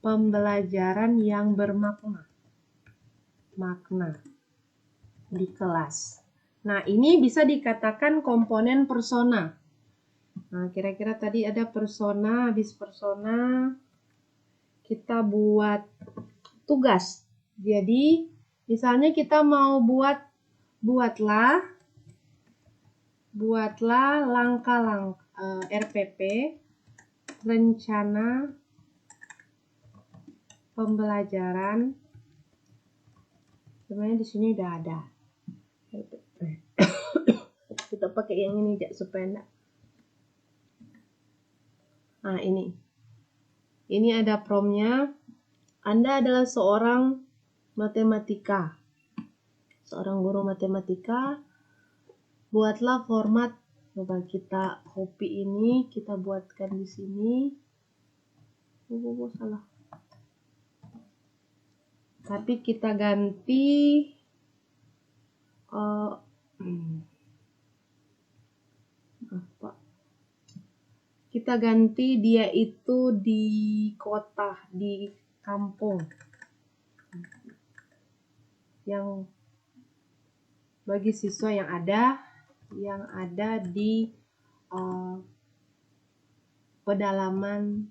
pembelajaran yang bermakna di kelas. Nah, ini bisa dikatakan komponen persona. Nah, kira-kira tadi ada persona, habis persona kita buat tugas. Jadi, misalnya kita mau buatlah langkah-langkah RPP, rencana pembelajaran. Sebenarnya di sini udah ada. Kita pakai yang ini supaya enggak. Nah, ini ada promnya. Anda adalah seorang matematika. Seorang guru matematika. Buatlah format. Coba kita copy ini, kita buatkan di sini. Salah. Tapi kita ganti kita ganti dia itu di kota, di kampung. Yang bagi siswa yang ada di pedalaman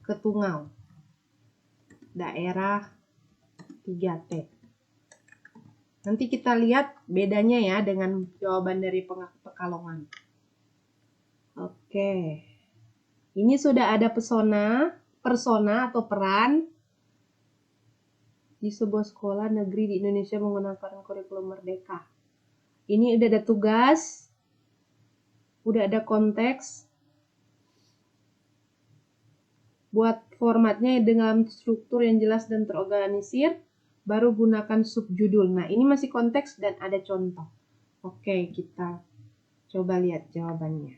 Ketungau, daerah 3T. Nanti kita lihat bedanya ya dengan jawaban dari Pekalongan. Oke. Ini sudah ada persona atau peran di sebuah sekolah negeri di Indonesia menggunakan kurikulum Merdeka. Ini udah ada tugas, udah ada konteks. Buat formatnya dengan struktur yang jelas dan terorganisir, baru gunakan subjudul. Nah, ini masih konteks dan ada contoh. Oke, kita Coba lihat jawabannya.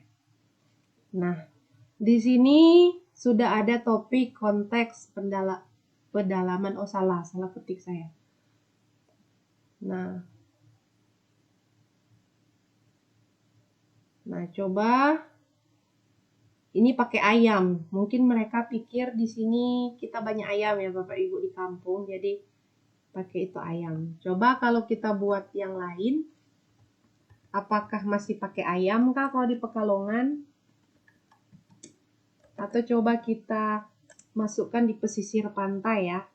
Nah, di sini sudah ada topik konteks pedalaman. Oh, salah ketik saya. Nah, coba ini pakai ayam. Mungkin mereka pikir di sini kita banyak ayam ya Bapak Ibu di kampung, jadi pakai itu ayam. Coba kalau kita buat yang lain, apakah masih pakai ayam kah kalau di Pekalongan? Atau coba kita masukkan di pesisir pantai ya.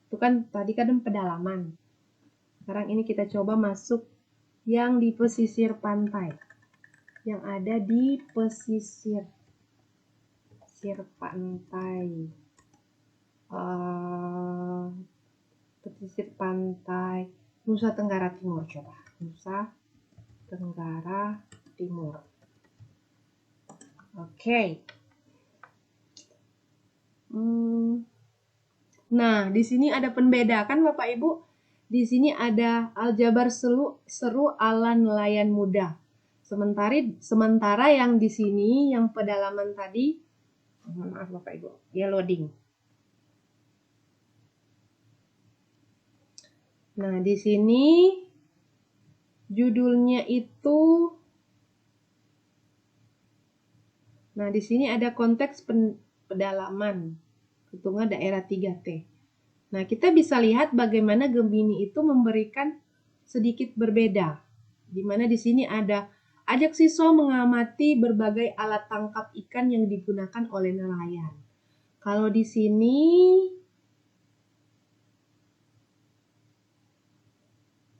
Itu kan tadi kan pedalaman. Sekarang ini kita coba masuk yang di pesisir pantai. Yang ada di pesisir pantai. Pesisir pantai Nusa Tenggara Timur, coba. Nusa Tenggara Timur. Oke. Nah, di sini ada pembeda kan Bapak Ibu? Di sini ada aljabar seru ala nelayan muda. Sementara yang di sini, yang pedalaman tadi, maaf Bapak Ibu, dia loading. Nah, di sini judulnya itu, nah di sini ada konteks pedalaman, hitungan daerah 3T. Nah, kita bisa lihat bagaimana Gemini itu memberikan sedikit berbeda. Di mana di sini ajak siswa mengamati berbagai alat tangkap ikan yang digunakan oleh nelayan. Kalau di sini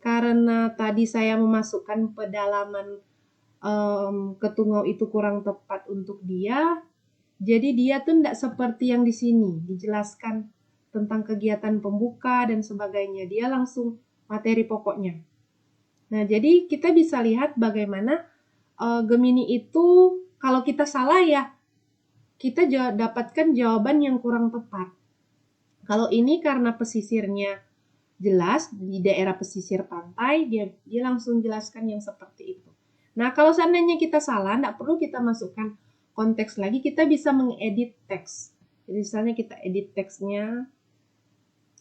karena tadi saya memasukkan pedalaman ke Tungau itu kurang tepat untuk dia, jadi dia tuh tidak seperti yang di sini dijelaskan tentang kegiatan pembuka dan sebagainya. Dia langsung materi pokoknya. Nah, jadi kita bisa lihat bagaimana Gemini itu kalau kita salah ya, kita dapatkan jawaban yang kurang tepat. Kalau ini karena pesisirnya jelas di daerah pesisir pantai, dia langsung jelaskan yang seperti itu. Nah, kalau seandainya kita salah, tidak perlu kita masukkan konteks lagi, kita bisa mengedit teks. Jadi misalnya kita edit teksnya,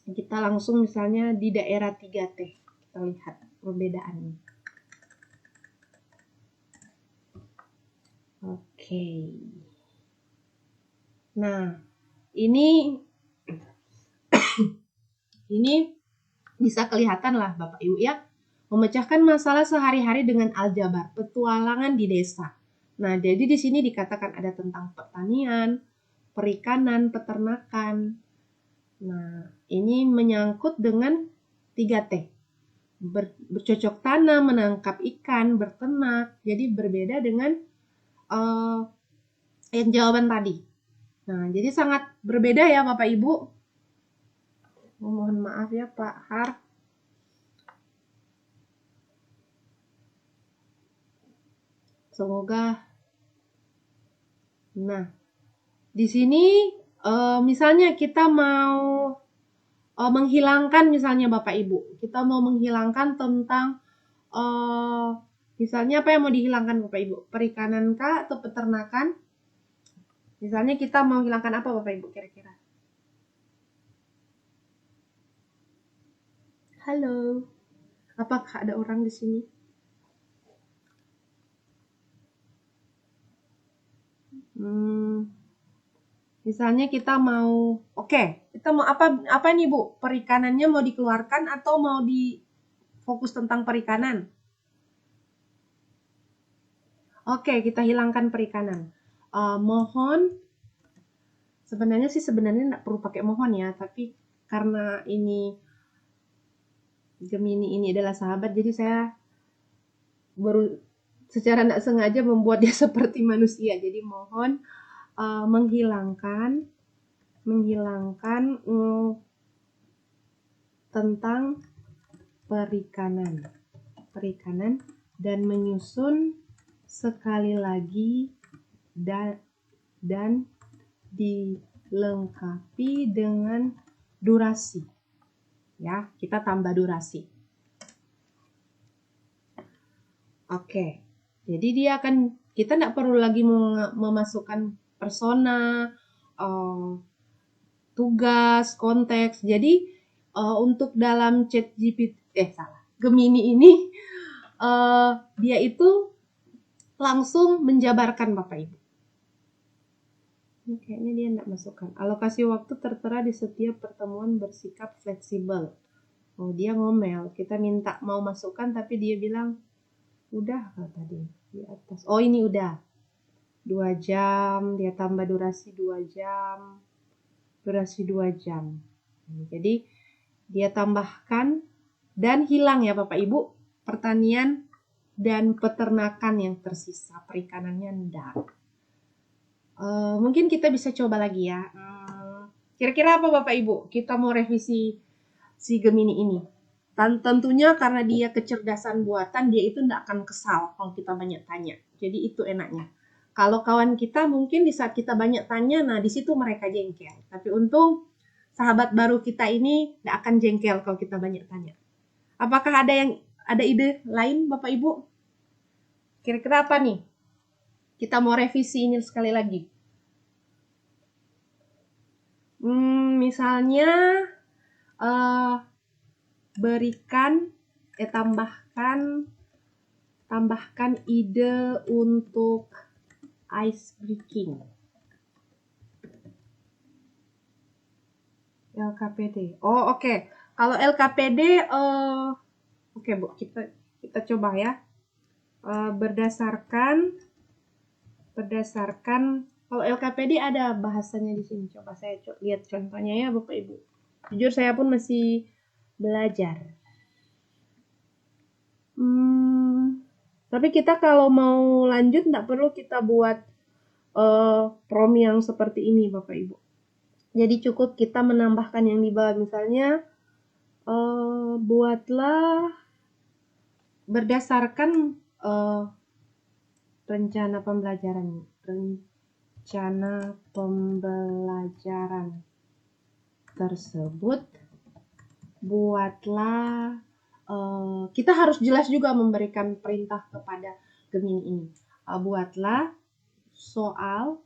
kita langsung misalnya di daerah 3T. Kita lihat perbedaannya. Oke. Nah, ini bisa kelihatan lah Bapak Ibu ya. Memecahkan masalah sehari-hari dengan aljabar, petualangan di desa. Nah, jadi di sini dikatakan ada tentang pertanian, perikanan, peternakan. Nah, ini menyangkut dengan 3T. Bercocok tanam, menangkap ikan, berternak. Jadi berbeda dengan yang jawaban tadi. Nah, jadi sangat berbeda ya Bapak Ibu. Mohon maaf ya Pak Har. Semoga. Nah, di sini misalnya kita mau menghilangkan misalnya Bapak Ibu, kita mau menghilangkan tentang misalnya apa yang mau dihilangkan Bapak Ibu? Perikanan kah atau peternakan? Misalnya kita mau hilangkan apa Bapak Ibu kira-kira? Halo, apakah ada orang di sini? Misalnya kita mau, kita mau apa nih Bu? Perikanannya mau dikeluarkan atau mau difokus tentang perikanan? Oke, kita hilangkan perikanan. Mohon, sebenarnya tidak perlu pakai mohon ya, tapi karena ini Gemini ini adalah sahabat, jadi saya baru secara tidak sengaja membuat dia seperti manusia. Jadi mohon menghilangkan tentang perikanan dan menyusun sekali lagi dan dilengkapi dengan durasi. Ya, kita tambah durasi. Oke. Jadi kita tidak perlu lagi memasukkan persona, tugas, konteks. Jadi untuk dalam chat GPT, Gemini ini dia itu langsung menjabarkan Bapak Ibu. Ini kayaknya dia tidak masukkan. Alokasi waktu tertera di setiap pertemuan bersikap fleksibel. Oh, dia ngomel. Kita minta mau masukkan tapi dia bilang, udah tadi di atas. Oh, ini udah. 2 jam, dia tambah durasi 2 jam. Durasi 2 jam. Jadi dia tambahkan dan hilang ya Bapak Ibu, pertanian dan peternakan yang tersisa, perikanannya enggak. Mungkin kita bisa coba lagi ya. Kira-kira apa Bapak Ibu? Kita mau revisi si Gemini ini. Tentunya karena dia kecerdasan buatan, dia itu tidak akan kesal kalau kita banyak tanya. Jadi itu enaknya. Kalau kawan kita mungkin di saat kita banyak tanya, nah di situ mereka jengkel. Tapi untung sahabat baru kita ini tidak akan jengkel kalau kita banyak tanya. Apakah ada ide lain Bapak Ibu? Kira-kira apa nih? Kita mau revisi ini sekali lagi. Misalnya tambahkan ide untuk ice breaking. LKPD. Oh, oke. Kalau LKPD oke, Bu, kita coba ya. Berdasarkan kalau LKPD ada bahasanya di sini. Coba saya lihat contohnya ya Bapak Ibu. Jujur saya pun masih belajar. Tapi kita kalau mau lanjut tidak perlu kita buat prom yang seperti ini Bapak Ibu. Jadi cukup kita menambahkan yang di bawah, misalnya buatlah berdasarkan rencana pembelajaran tersebut, buatlah kita harus jelas juga memberikan perintah kepada Gemini ini. Buatlah soal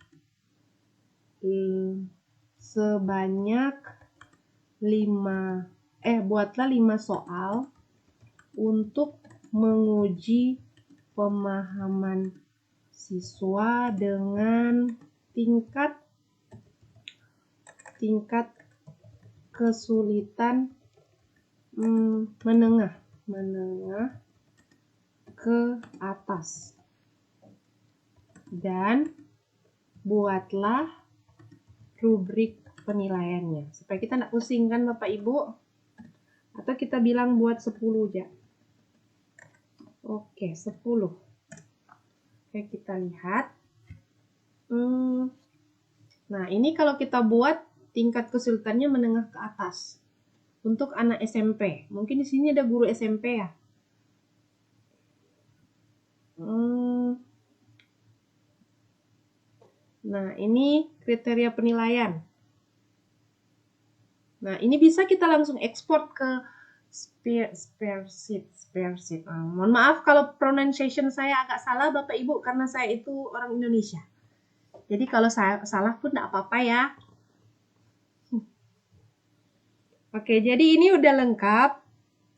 sebanyak 5 soal untuk menguji pemahaman siswa dengan tingkat kesulitan menengah ke atas. Dan buatlah rubrik penilaiannya. Supaya kita tidak pusing kan Bapak Ibu. Atau kita bilang buat 10 aja. Oke, 10. Oke, kita lihat. Nah, ini kalau kita buat tingkat kesulitannya menengah ke atas. Untuk anak SMP. Mungkin di sini ada guru SMP ya. Nah, ini kriteria penilaian. Nah, ini bisa kita langsung ekspor ke Spreadsheet. Mohon maaf kalau pronunciation saya agak salah Bapak Ibu, karena saya itu orang Indonesia. Jadi kalau saya salah pun tidak apa-apa ya. Oke, jadi ini udah lengkap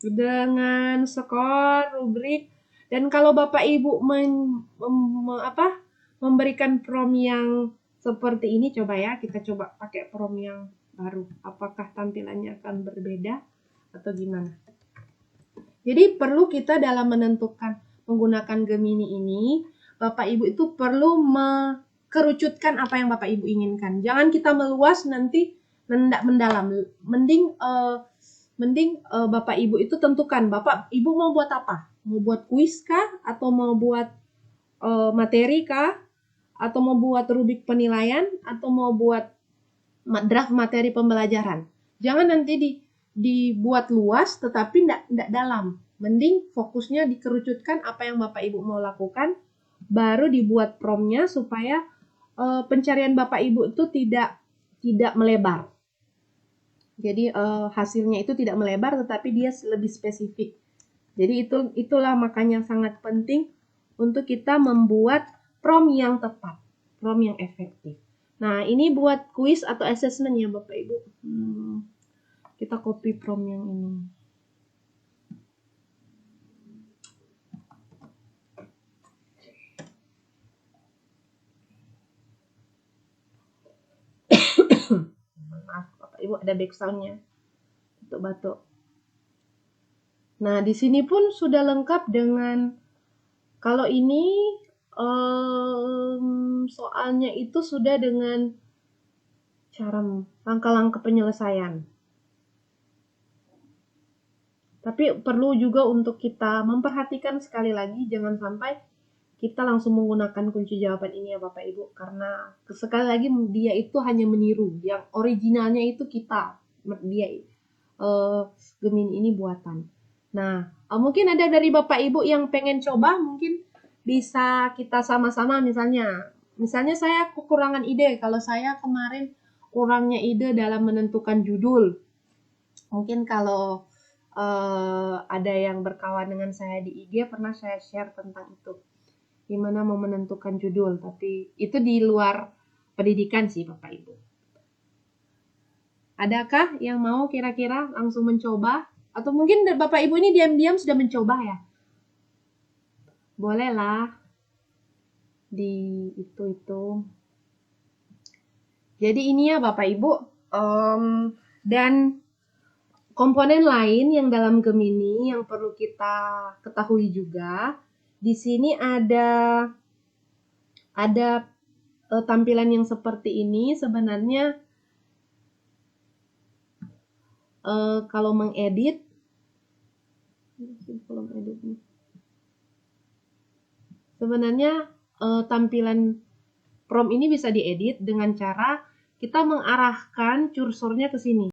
dengan skor, rubrik, dan kalau Bapak Ibu memberikan prom yang seperti ini, coba ya, kita coba pakai prom yang baru. Apakah tampilannya akan berbeda atau gimana? Jadi perlu kita dalam menentukan menggunakan Gemini ini, Bapak Ibu itu perlu mengerucutkan apa yang Bapak Ibu inginkan. Jangan kita meluas nanti tidak mendalam. Mending Bapak Ibu itu tentukan, Bapak Ibu mau buat apa? Mau buat kuis kah? Atau mau buat materi kah? Atau mau buat rubrik penilaian? Atau mau buat draft materi pembelajaran? Jangan nanti dibuat luas tetapi tidak dalam. Mending fokusnya dikerucutkan apa yang Bapak Ibu mau lakukan, baru dibuat promnya supaya pencarian Bapak Ibu itu tidak melebar. Jadi hasilnya itu tidak melebar tetapi dia lebih spesifik. Jadi itulah makanya sangat penting untuk kita membuat prompt yang tepat, prompt yang efektif. Nah, ini buat kuis atau assessment ya Bapak Ibu. Kita copy prompt yang ini. Maaf Bapak Ibu, ada backsound-nya. Batuk-batuk. Nah, di sini pun sudah lengkap dengan, kalau ini soalnya itu sudah dengan cara langkah-langkah penyelesaian. Tapi perlu juga untuk kita memperhatikan sekali lagi, jangan sampai kita langsung menggunakan kunci jawaban ini ya Bapak Ibu, karena sekali lagi dia itu hanya meniru, yang originalnya itu kita, dia Gemini ini buatan. Nah, mungkin ada dari Bapak Ibu yang pengen coba, mungkin bisa kita sama-sama misalnya saya kekurangan ide, kalau saya kemarin kurangnya ide dalam menentukan judul. Mungkin kalau ada yang berkawan dengan saya di IG, pernah saya share tentang itu. Gimana mau menentukan judul, tapi itu di luar pendidikan sih Bapak Ibu. Adakah yang mau kira-kira langsung mencoba? Atau mungkin Bapak Ibu ini diam-diam sudah mencoba ya? Bolehlah di itu. Jadi ini ya Bapak Ibu, dan komponen lain yang dalam Gemini yang perlu kita ketahui juga, di sini ada tampilan yang seperti ini. Sebenarnya kalau mengedit, sebenarnya tampilan prompt ini bisa diedit dengan cara kita mengarahkan cursornya ke sini.